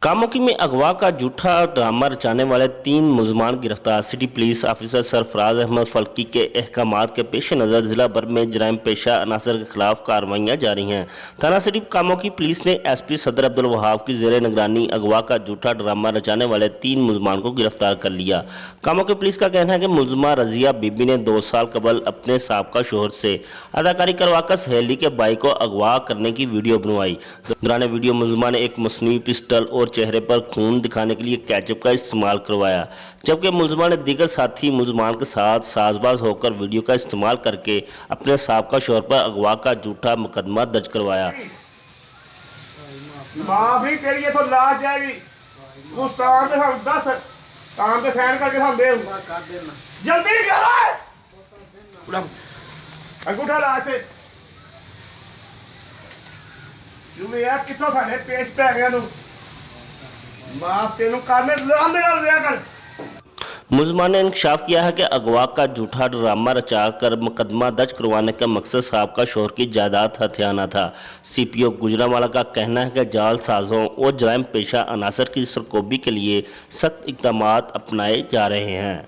कामोकी में अगवा का झूठा ड्रामा रचाने वाले 3 मुलजमान गिरफ्तार। City police officer Sarfaraz Ahmed Falki के अहकामात के पेश नज़र जिला भर में जराइम पेशा अनासर के खिलाफ कार्रवाइयाँ जारी हैं। थाना सिटी कामोकी पुलिस ने SP सदर अब्दुल वहाब की ज़ेरे निगरानी अगवा का झूठा ड्रामा रचाने वाले 3 मुलजमान को गिरफ्तार कर लिया। कामोकी पुलिस का कहना है कि मुलजमा रजिया बीबी ने 2 साल कबल अपने साबका शोहर से अदाकारी करवाकर सहेली के भाई को अगवा करने की वीडियो बनवाई। दौरान वीडियो मुलजमा ने एक मसनूई पिस्टल और चेहरे पर खून दिखाने के लिए केचप का इस्तेमाल करवाया, जबकि मुलजमा ने दीगर साथी मुलजमान के साथ साजबाज होकर वीडियो का इस्तेमाल करके अपने साबका शोहर पर अगवा का झूठा मुकदमा दर्ज करवाया। माफी तेरी ये तो लाश जाएगी। तू काम पे हम 10 काम पे साइन करके हम दे जल्दी कर अंगूठा ला से तू यार किसो खाने पेश पे गया तू माफ तेनू करने ले कर। मुलजमान ने इंकशाफ किया है कि अगवा का झूठा ड्रामा रचाकर मुकदमा दर्ज करवाने का मकसद साबका शोहर की जायदाद हथियाना था। CPO गुजरांवाला का कहना है कि जाल साजों और जराइम पेशा अनासर की सरकोबी के लिए सख्त इक़दामात अपनाए जा रहे हैं।